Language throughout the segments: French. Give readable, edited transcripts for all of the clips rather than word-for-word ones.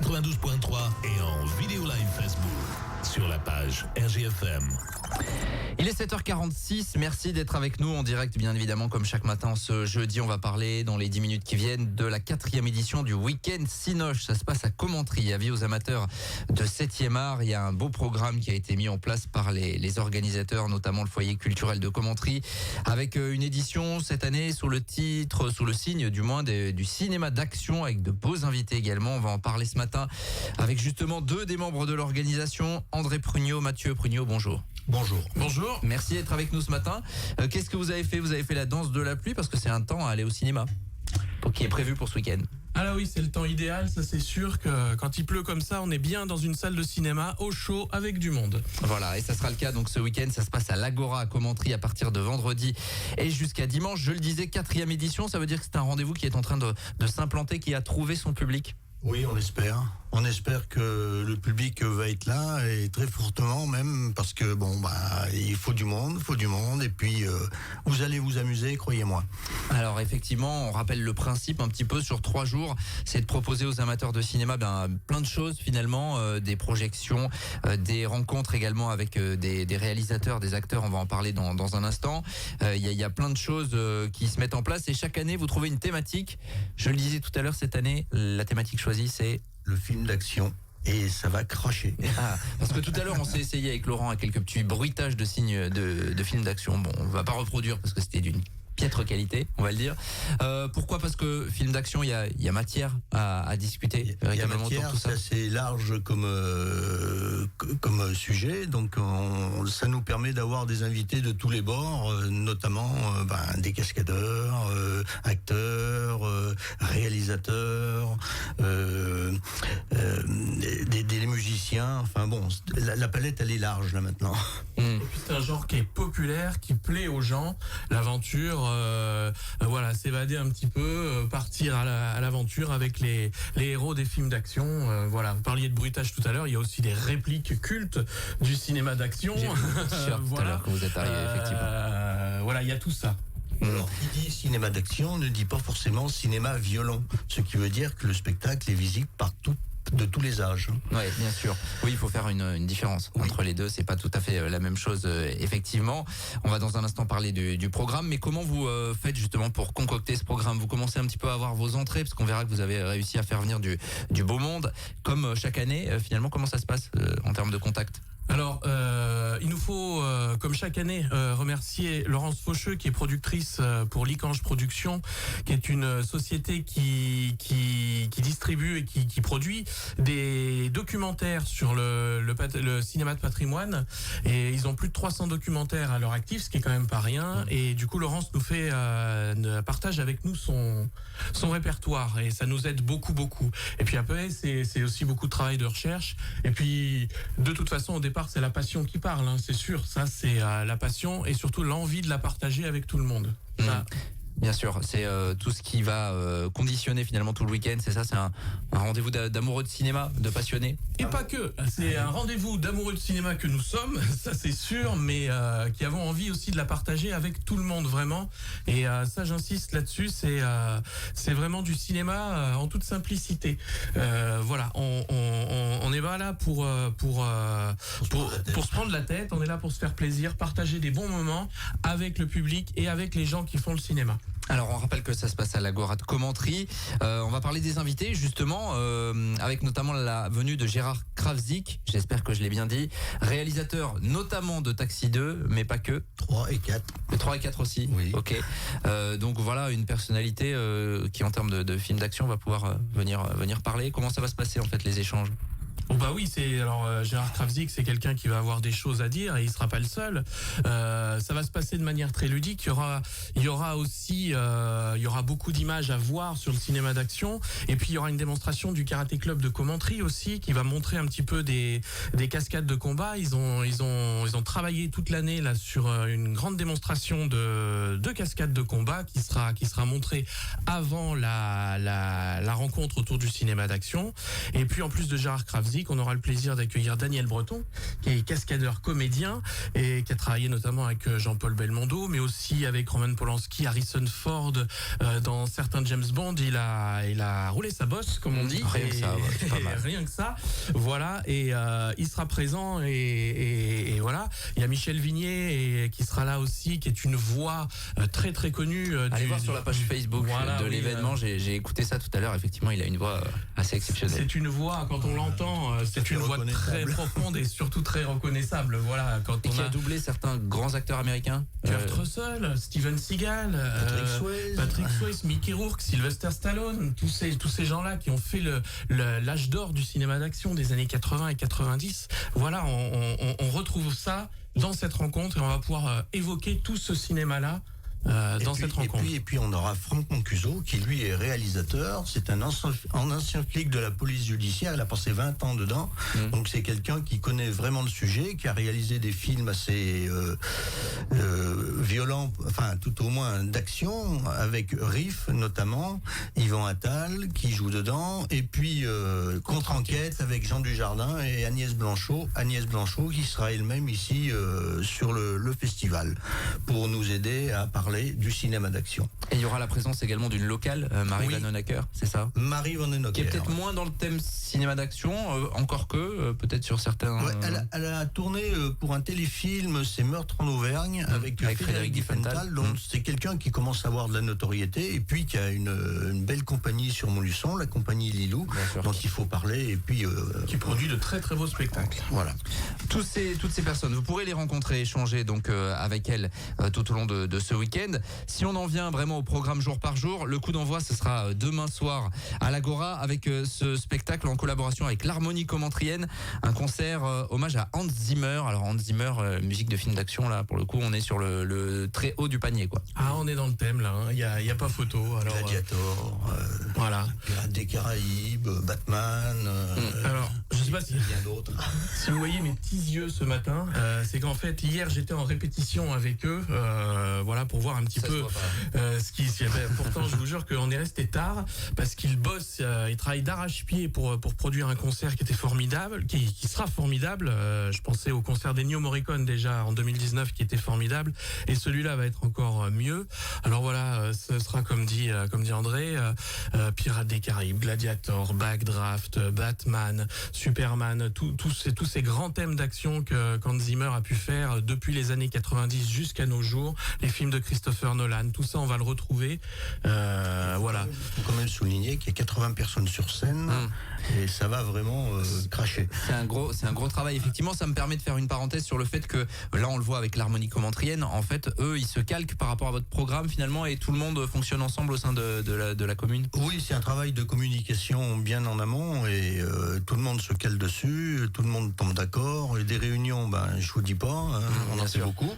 92.3 et en vidéo live Facebook sur la page RGFM. Il est 7h46, merci d'être avec nous en direct bien évidemment comme chaque matin ce jeudi. On va parler dans les 10 minutes qui viennent de la 4e édition du Week-end Cinoche. Ça se passe à Commentry, avis aux amateurs de 7e art. Il y a un beau programme qui a été mis en place par les organisateurs, notamment le foyer culturel de Commentry, avec une édition cette année sous le signe du moins du cinéma d'action avec de beaux invités également. On va en parler ce matin avec justement deux des membres de l'organisation, André Prugnot, Mathieu Prugnot, bonjour. Bonjour. Bonjour. Merci d'être avec nous ce matin. Qu'est-ce que vous avez fait ? Vous avez fait la danse de la pluie parce que c'est un temps à aller au cinéma qui est prévu pour ce week-end. Ah là oui, c'est le temps idéal, ça c'est sûr que quand il pleut comme ça, on est bien dans une salle de cinéma au chaud avec du monde. Voilà, et ça sera le cas donc ce week-end, ça se passe à l'Agora à Commentry à partir de vendredi et jusqu'à dimanche. Je le disais, 4e édition, ça veut dire que c'est un rendez-vous qui est en train de s'implanter, qui a trouvé son public. Oui, on espère. On espère que le public va être là et très fortement même parce que il faut du monde et puis vous allez vous amuser, croyez-moi. Alors effectivement, on rappelle le principe un petit peu sur 3 jours, c'est de proposer aux amateurs de cinéma plein de choses finalement, des projections, des rencontres également avec des réalisateurs, des acteurs, on va en parler dans un instant. Il y a plein de choses qui se mettent en place et chaque année vous trouvez une thématique. Je le disais tout à l'heure, cette année, la thématique choisie c'est le film d'action. Et ça va crocher. Parce que tout à l'heure, on s'est essayé avec Laurent à quelques petits bruitages de signes de films d'action. Bon, on va pas reproduire parce que c'était d'une piètre qualité, on va le dire. Pourquoi ? Parce que film d'action, il y a matière à discuter. Il y a matière, c'est assez large comme sujet, donc ça nous permet d'avoir des invités de tous les bords, notamment des cascadeurs, acteurs, réalisateurs, des musiciens. Enfin bon, la palette elle est large là maintenant. Et puis c'est un genre qui est populaire, qui plaît aux gens, l'aventure. S'évader un petit peu, partir à l'aventure avec les héros des films d'action. Vous parliez de bruitage tout à l'heure, il y a aussi des répliques cultes du cinéma d'action. J'ai vu tout à l'heure que vous êtes arrivé, effectivement. Il y a tout ça. Alors, qui dit cinéma d'action ne dit pas forcément cinéma violent, ce qui veut dire que le spectacle est visible partout, de tous les âges. Oui, bien sûr. Oui, il faut faire une différence entre les deux. C'est pas tout à fait la même chose, effectivement. On va dans un instant parler du programme. Mais comment vous faites justement pour concocter ce programme ? Vous commencez un petit peu à avoir vos entrées, parce qu'on verra que vous avez réussi à faire venir du beau monde. Comme chaque année, finalement, comment ça se passe en termes de contact ? Alors, il nous faut, comme chaque année, remercier Laurence Faucheux, qui est productrice pour Licange Productions, qui est une société qui distribue et qui produit des documentaires sur le cinéma de patrimoine. Et ils ont plus de 300 documentaires à leur actif, ce qui est quand même pas rien. Et du coup, Laurence nous fait partage avec nous son répertoire, et ça nous aide beaucoup. Et puis après, c'est aussi beaucoup de travail de recherche. Et puis, de toute façon, au départ, c'est la passion qui parle, c'est sûr. Ça, c'est la passion et surtout l'envie de la partager avec tout le monde. Bien sûr, c'est tout ce qui va conditionner finalement tout le week-end, c'est ça, c'est un rendez-vous d'amoureux de cinéma, de passionnés. Et pas que, c'est un rendez-vous d'amoureux de cinéma que nous sommes, ça c'est sûr, mais qui avons envie aussi de la partager avec tout le monde, vraiment. Et ça, j'insiste là-dessus, c'est vraiment du cinéma en toute simplicité. On est pas là pour se prendre la tête, on est là pour se faire plaisir, partager des bons moments avec le public et avec les gens qui font le cinéma. Alors on rappelle que ça se passe à l'Agora de Commentry. On va parler des invités justement, avec notamment la venue de Gérard Kravzik, j'espère que je l'ai bien dit, réalisateur notamment de Taxi 2, mais pas que. 3 et 4. 3 et 4 aussi. Oui. Ok. Donc voilà, une personnalité qui en termes de films d'action va pouvoir venir parler. Comment ça va se passer en fait les échanges ? Gérard Kravzik, c'est quelqu'un qui va avoir des choses à dire et il sera pas le seul. Ça va se passer de manière très ludique. Il y aura aussi beaucoup d'images à voir sur le cinéma d'action, et puis il y aura une démonstration du Karaté Club de Commentry aussi, qui va montrer un petit peu des cascades de combat. Ils ont travaillé toute l'année là sur une grande démonstration de cascades de combat qui sera montrée avant la rencontre autour du cinéma d'action. Et puis en plus de Gérard Kravzik, mercredi qu'on aura le plaisir d'accueillir Daniel Breton, qui est cascadeur comédien et qui a travaillé notamment avec Jean-Paul Belmondo, mais aussi avec Roman Polanski, Harrison Ford, dans certains James Bond. Il a roulé sa bosse, comme on dit. Rien que ça, ouais, c'est pas mal. Rien que ça, voilà. Et il sera présent et voilà. Il y a Michel Vignier qui sera là aussi, qui est une voix très très connue. Allez voir sur la page Facebook Voilà, de oui, l'événement. J'ai écouté ça tout à l'heure. Effectivement, il a une voix assez exceptionnelle. C'est une voix, quand on l'entend, c'est une voix très profonde et surtout très reconnaissable. Voilà, quand Et on qui a doublé certains grands acteurs américains. Kurt Russell, Steven Seagal, Patrick Swayze, Mickey Rourke, Sylvester Stallone, tous ces gens-là qui ont fait l'âge d'or du cinéma d'action des années 80 et 90. Voilà, on retrouve ça dans cette rencontre et on va pouvoir évoquer tout ce cinéma-là. Cette rencontre. Et puis on aura Franck Moncuso qui lui est réalisateur, c'est un ancien flic de la police judiciaire, il a passé 20 ans dedans, donc c'est quelqu'un qui connaît vraiment le sujet, qui a réalisé des films assez violents, enfin tout au moins d'action, avec Riff notamment, Yvan Attal qui joue dedans, et puis Contre-enquête avec Jean Dujardin et Agnès Blanchot qui sera elle-même ici sur le festival pour nous aider à parler du cinéma d'action. Et il y aura la présence également d'une locale, Marie Vanhoenacker, c'est ça? Marie Vanhoenacker. Qui est peut-être moins dans le thème cinéma d'action, encore que, peut-être sur certains... Ouais, elle a tourné pour un téléfilm, c'est Meurtre en Auvergne, avec Frédéric Diffenthal. Donc c'est quelqu'un qui commence à avoir de la notoriété et puis qui a une belle compagnie sur Montluçon, la compagnie Lilou, dont il faut parler, et puis... qui produit de très très beaux spectacles. Voilà. Toutes ces personnes, vous pourrez les rencontrer, échanger donc avec elles tout au long de ce week-end. Si on en vient vraiment au programme jour par jour, le coup d'envoi ce sera demain soir à l'Agora avec ce spectacle en collaboration avec l'Harmonie Commentrienne, un concert hommage à Hans Zimmer. Alors Hans Zimmer, musique de film d'action, là pour le coup on est sur le très haut du panier quoi. Ah, on est dans le thème là, il y a pas photo. Alors Gladiator, voilà. Pirates des Caraïbes, Batman. Alors je sais pas si bien d'autres. Si vous voyez mes petits yeux ce matin, c'est qu'en fait hier j'étais en répétition avec eux, voilà, pour voir un petit peu ce qui s'y avait. Pourtant je vous jure qu'on est resté tard parce qu'ils bossent, ils travaillent d'arrache-pied pour produire un concert qui était formidable, qui sera formidable. Je pensais au concert d'Ennio Morricone déjà en 2019 qui était formidable, et celui-là va être encore mieux. Alors voilà, ce sera comme dit André, Pirates des Caraïbes, Gladiator, Backdraft, Batman, Superman, tous ces grands thèmes d'action qu'Hans Zimmer a pu faire depuis les années 90 jusqu'à nos jours, les films de Christopher Nolan, tout ça on va le retrouver. Voilà. Il faut quand même souligner qu'il y a 80 personnes sur scène et ça va vraiment cracher. C'est un gros travail. Effectivement, ça me permet de faire une parenthèse sur le fait que là on le voit avec l'Harmonie Commentrienne. En fait, eux, ils se calquent par rapport à votre programme finalement et tout le monde fonctionne ensemble au sein de la commune. Oui, c'est un travail de communication bien en amont et tout le monde se cale dessus, tout le monde tombe d'accord. Et des réunions, je vous dis pas, on en fait beaucoup.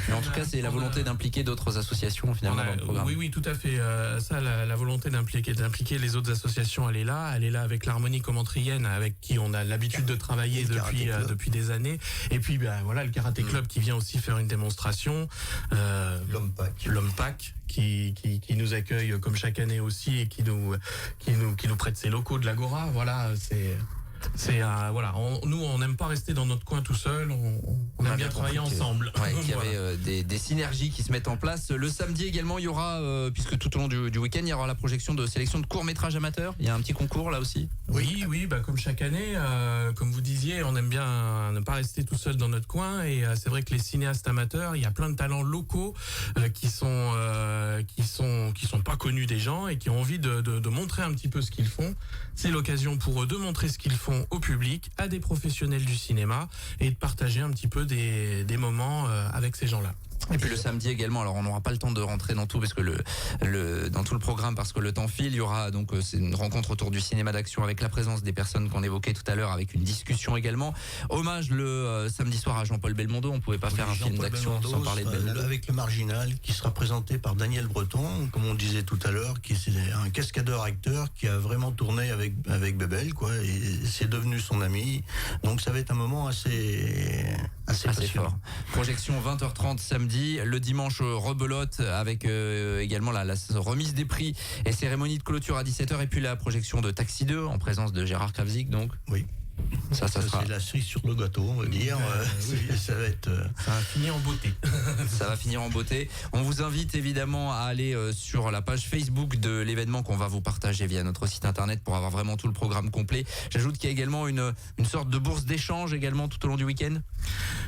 Mais en tout cas, c'est la volonté d'impliquer d'autres associations finalement dans le programme. Oui, tout à fait. Ça, la volonté d'impliquer les autres associations, elle est là avec l'Harmonie Commentrienne, avec qui on a l'habitude de travailler depuis des années. Et puis, voilà, le Karaté Club qui vient aussi faire une démonstration. L'Homme Pack. Qui nous accueille comme chaque année aussi et qui nous prête ses locaux de l'Agora. Voilà, voilà. Nous, on n'aime pas rester dans notre coin tout seul. On aime bien travailler ensemble. Il y avait des synergies qui se mettent en place. Le samedi également, il y aura, puisque tout au long du week-end, il y aura la projection de sélection de courts-métrages amateurs. Il y a un petit concours là aussi. Oui, comme chaque année, comme vous disiez, on aime bien ne pas rester tout seul dans notre coin. Et c'est vrai que les cinéastes amateurs, il y a plein de talents locaux qui sont pas connus des gens et qui ont envie de montrer un petit peu ce qu'ils font. C'est l'occasion pour eux de montrer ce qu'ils font au public, à des professionnels du cinéma, et de partager un petit peu des moments avec ces gens-là. Et puis le samedi également, alors on n'aura pas le temps de rentrer dans tout parce que dans tout le programme parce que le temps file, il y aura donc c'est une rencontre autour du cinéma d'action avec la présence des personnes qu'on évoquait tout à l'heure, avec une discussion également. Hommage le samedi soir à Jean-Paul Belmondo, on pouvait pas faire un film d'action sans parler de Belmondo. Avec Le Marginal qui sera présenté par Daniel Breton, comme on disait tout à l'heure, qui est un cascadeur-acteur qui a vraiment tourné avec Bébel, quoi, et c'est devenu son ami. Donc ça va être un moment assez assez passionnant. fort. Projection 20h30 samedi, le dimanche rebelote avec également la remise des prix et cérémonie de clôture à 17h et puis la projection de Taxi 2 en présence de Gérard Kravzik donc. Oui. Ça sera. C'est la cerise sur le gâteau, on va dire. Ça va être. Ça va finir en beauté. Ça va finir en beauté. On vous invite évidemment à aller sur la page Facebook de l'événement qu'on va vous partager via notre site internet pour avoir vraiment tout le programme complet. J'ajoute qu'il y a également une sorte de bourse d'échange également tout au long du week-end.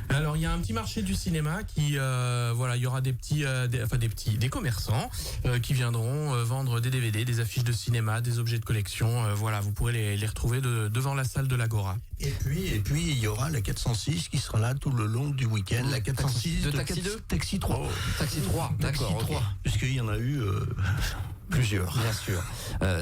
Alors il y a un petit marché du cinéma qui voilà, il y aura des commerçants qui viendront vendre des DVD, des affiches de cinéma, des objets de collection. Voilà, vous pourrez les retrouver devant la salle de l'Agora. Et puis il y aura la 406 qui sera là tout le long du week-end. La 406 de Taxi 2, Taxi 3. Oh, Taxi 3, d'accord. Taxi 3, ok. puisqu'il y en a eu plusieurs. Bien sûr.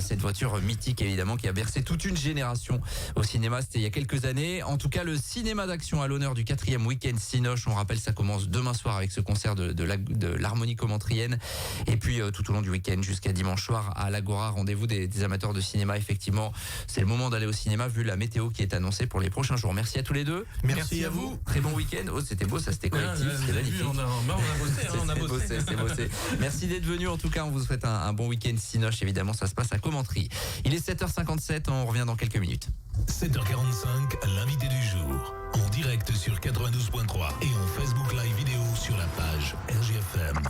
Cette voiture mythique, évidemment, qui a bercé toute une génération au cinéma. C'était il y a quelques années. En tout cas, le cinéma d'action à l'honneur du 4e week-end Cinoche. On rappelle, ça commence demain soir avec ce concert de l'harmonie commentrienne. Et puis, tout au long du week-end jusqu'à dimanche soir à l'Agora. Rendez-vous des amateurs de cinéma. Effectivement, c'est le moment d'aller au cinéma vu la météo qui est annoncée pour les prochains jours. Merci à tous les deux. Merci à vous. Très bon week-end. Oh, c'était beau, ça, c'était collectif. C'était magnifique. On a bossé. C'est bossé. Merci d'être venu. En tout cas, on vous souhaite un bon week-end Cinoche. Évidemment, ça se passe à Commentry. Il est 7h57. On revient dans quelques minutes. 7h45, l'invité du jour. En direct sur 92.3 et en Facebook Live vidéo sur la page RGFM.